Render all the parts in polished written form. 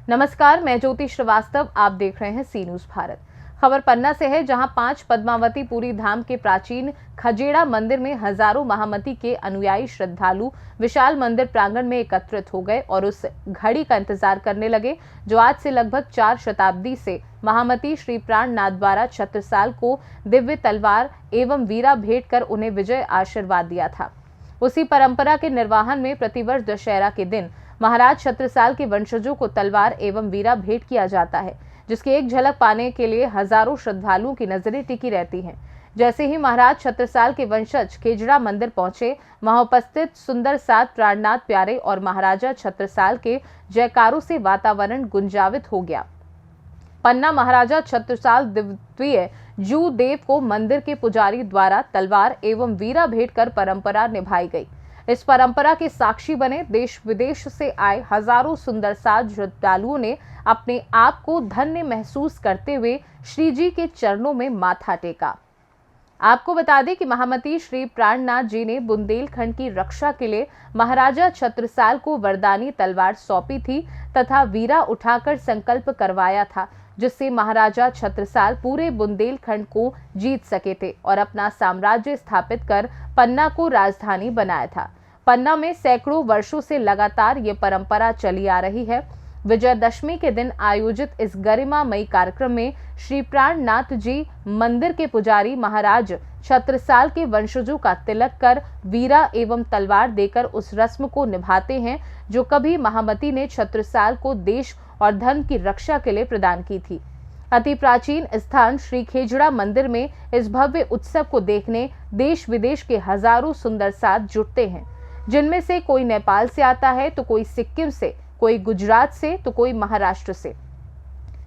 नमस्कार, मैं ज्योति श्रीवास्तव। आप देख रहे हैं सी न्यूज भारत। खबर पन्ना से है, जहां 5 पद्मावती पुरी धाम के प्राचीन खजेड़ा मंदिर में हजारों महामती के अनुयायी श्रद्धालु विशाल मंदिर प्रांगण में एकत्रित हो गए और उस घड़ी का इंतजार करने लगे जो आज से लगभग 4 शताब्दी से महामती श्री प्राणनाथ द्वारा छत्रसाल को दिव्य तलवार एवं वीरा भेंट कर उन्हें विजय आशीर्वाद दिया था। उसी परंपरा के निर्वाहन में प्रतिवर्ष दशहरा के दिन महाराज छत्रसाल के वंशजों को तलवार एवं वीरा भेंट किया जाता है, जिसकी एक झलक पाने के लिए हजारों श्रद्धालुओं की नजरें टिकी रहती हैं। जैसे ही महाराज छत्रसाल के वंशज खेजड़ा मंदिर पहुंचे, वहां उपस्थित सुंदर सात प्राणनाथ प्यारे और महाराजा छत्रसाल के जयकारों से वातावरण गुंजावित हो गया। पन्ना महाराजा छत्रसाल द्वितीय जू देव को मंदिर के पुजारी द्वारा तलवार एवं वीरा भेंट कर परंपरा निभाई गई। इस परंपरा के साक्षी बने देश विदेश से आए हजारों सुंदर साज श्रद्धालुओं ने अपने आप को धन्य महसूस करते हुए श्री जी के चरणों में माथा टेका। आपको बता दें कि महामती श्री प्राणनाथ जी ने बुंदेलखंड की रक्षा के लिए महाराजा छत्रसाल को वरदानी तलवार सौंपी थी तथा वीरा उठाकर संकल्प करवाया था, जिससे महाराजा छत्रसाल पूरे बुंदेलखंड को जीत सके थे और अपना साम्राज्य स्थापित कर पन्ना को राजधानी बनाया था। पन्ना में सैकड़ों वर्षों से लगातार ये परंपरा चली आ रही है। विजयदशमी के दिन आयोजित इस गरिमामयी कार्यक्रम में श्री प्राणनाथ जी मंदिर के पुजारी महाराज छत्रसाल के वंशजों का तिलक कर वीरा एवं तलवार देकर उस रस्म को निभाते हैं जो कभी महामती ने छत्रसाल को देश और धर्म की रक्षा के लिए प्रदान की थी। अति प्राचीन स्थान श्री खेजड़ा मंदिर में इस भव्य उत्सव को देखने देश विदेश के हजारों सुंदर साथ जुटते हैं, जिनमें से कोई नेपाल से आता है तो कोई सिक्किम से, कोई गुजरात से तो कोई महाराष्ट्र से।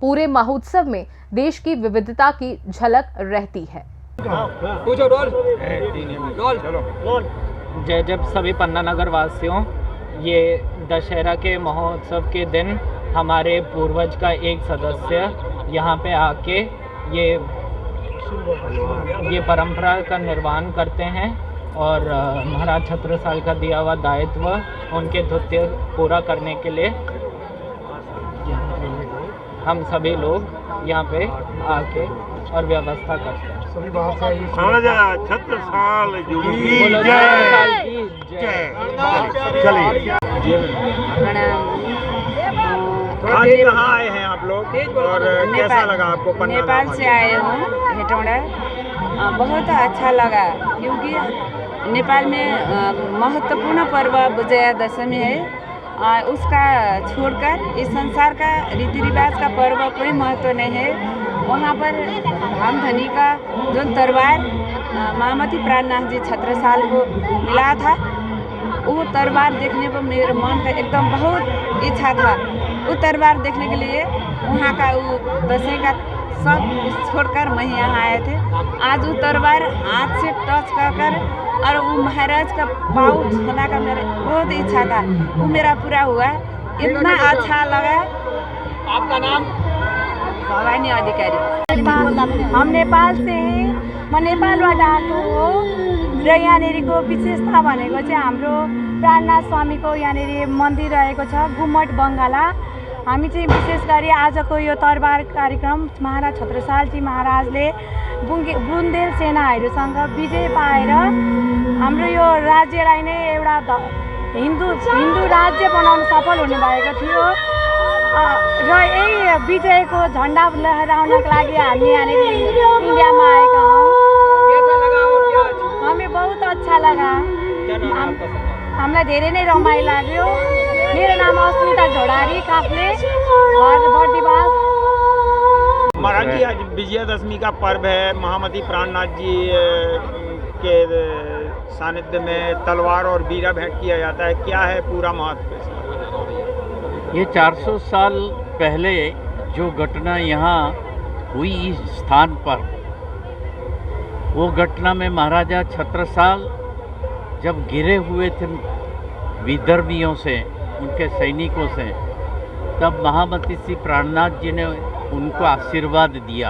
पूरे महोत्सव में देश की विविधता की झलक रहती है। जय जब सभी पन्ना नगर वासियों, ये दशहरा के महोत्सव के दिन हमारे पूर्वज का एक सदस्य यहाँ पे आके ये परंपरा का निर्वहन करते हैं और महाराज छत्रसाल का दिया हुआ दायित्व उनके धुत्य पूरा करने के लिए हम सभी लोग यहाँ पे आके और व्यवस्था करते हैं। छत्रसाल आज कहाँ आए हैं आप लोग और कैसा लगा आपको? नेपाल से आए हूँ, हेटौड़ा। बहुत अच्छा लगा क्योंकि नेपाल में महत्वपूर्ण पर्व विजयादशमी है। उसका छोड़कर इस संसार का रीति रिवाज का पर्व कोई महत्व नहीं है। वहाँ पर धामधनी का जो तलवार महामती प्राणनाथ जी छत्रसाल को मिला था, वो तलवार देखने पर मेरे मन का एकदम बहुत इच्छा था। वो तलवार देखने के लिए वहाँ का वो दशहरा का सब छोड़कर मैं यहाँ आए थे। आज वो तलवार हाथ से टच कर और वो महाराज का पाँव छूने का मेरा बहुत इच्छा था, वो मेरा पूरा हुआ। इतना अच्छा लगा। आपका नाम? भवानी अधिकारी। हम नेपाल से हैं। म नेपालबाट आएको हो र यहाँनिरको विशेषता भनेको चाहिँ हाम्रो प्राणनाथ स्वामीको यहाँनिर मन्दिर रहेको छ, गुम्मट बङ्गाला। हामी चाहिँ विशेष गरी आजको यो तरबार कार्यक्रम महाराज छत्रसालजी महाराजले बुन्देल सेनाहरूसँग विजय पाएर हाम्रो यो राज्यलाई नै एउटा हिन्दू राज्य बनाउन सफल हुनुभएको थियो र यही विजयको झन्डा लहराउनको लागि हामी यहाँनिर इन्डियामा आएका हौँ। हमें बहुत अच्छा लगा। हामीलाई धेरै नै रमाइलो लाग्यो। मेरो नाम अस्मिता ढोडारी, काफ्ले, बर्दिवास। महाराज जी, आज विजयादशमी का पर्व है। महामती प्राणनाथ जी के सानिध्य में तलवार और वीरा भेंट किया जाता है, क्या है पूरा महत्व? ये 400 साल पहले जो घटना यहाँ हुई इस स्थान पर, वो घटना में महाराजा छत्रसाल जब घिरे हुए थे विदर्भियों से, उनके सैनिकों से, तब महामती श्री प्राणनाथ जी ने उनको आशीर्वाद दिया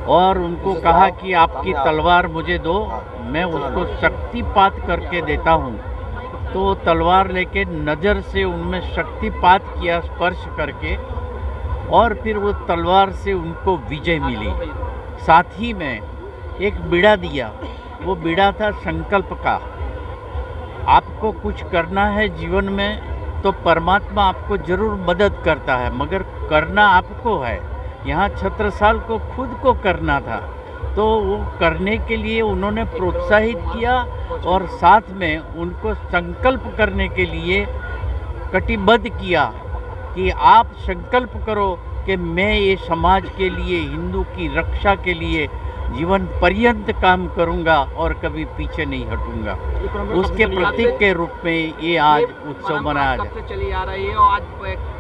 और उनको कहा कि आपकी तलवार मुझे दो, मैं उसको शक्तिपात करके देता हूँ तो वो तलवार लेके नज़र से उनमें शक्तिपात किया स्पर्श करके, और फिर वो तलवार से उनको विजय मिली। साथ ही में एक बीड़ा दिया, वो बीड़ा था संकल्प का। आपको कुछ करना है जीवन में तो परमात्मा आपको ज़रूर मदद करता है, मगर करना आपको है। यहाँ छत्रसाल को खुद को करना था, तो वो करने के लिए उन्होंने प्रोत्साहित किया और साथ में उनको संकल्प करने के लिए कटिबद्ध किया कि आप संकल्प करो कि मैं ये समाज के लिए, हिंदू की रक्षा के लिए जीवन पर्यंत काम करूंगा और कभी पीछे नहीं हटूंगा। उसके प्रतीक के रूप में ये आज उत्सव मनाया जाता है। चली आ रही है और आज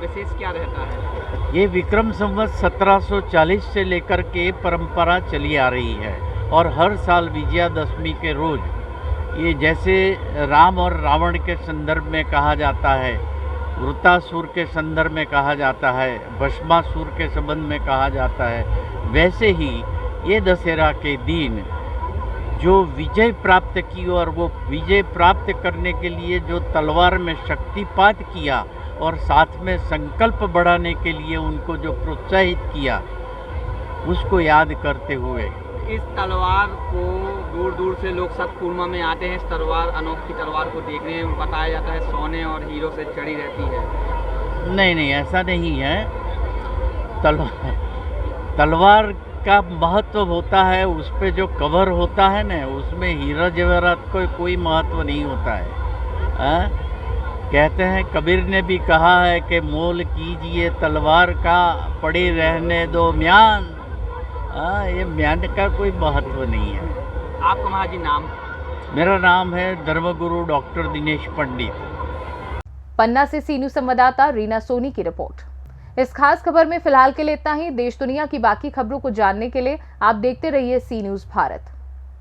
विशेष क्या रहता है? ये विक्रम संवत 1740 से लेकर के परंपरा चली आ रही है और हर साल विजयादशमी के रोज ये जैसे राम और रावण के संदर्भ में कहा जाता है, वृतासुर के संदर्भ में कहा जाता है, भस्मासुर के संबंध में कहा जाता है, वैसे ही ये दशहरा के दिन जो विजय प्राप्त की और वो विजय प्राप्त करने के लिए जो तलवार में शक्तिपात किया और साथ में संकल्प बढ़ाने के लिए उनको जो प्रोत्साहित किया, उसको याद करते हुए इस तलवार को दूर दूर से लोग सतपुरमा में आते हैं। इस तलवार, अनोखी तलवार को देखने में बताया जाता है सोने और हीरो से चढ़ी रहती है। नहीं, ऐसा नहीं है। तलवार का महत्व होता है, उस पे जो कवर होता है ना, उसमें हीरा जवाहरात को कोई महत्व नहीं होता है। कहते हैं, कबीर ने भी कहा है कि मोल कीजिए तलवार का, पड़े रहने दो म्यान। ये म्यान का कोई महत्व नहीं है। आपका महाजी नाम? मेरा नाम है धर्मगुरु डॉक्टर दिनेश पंडित। पन्ना से सी न्यूज़ संवाददाता रीना सोनी की रिपोर्ट। इस खास खबर में फिलहाल के लिए इतना ही। देश दुनिया की बाकी खबरों को जानने के लिए आप देखते रहिए सी न्यूज़ भारत।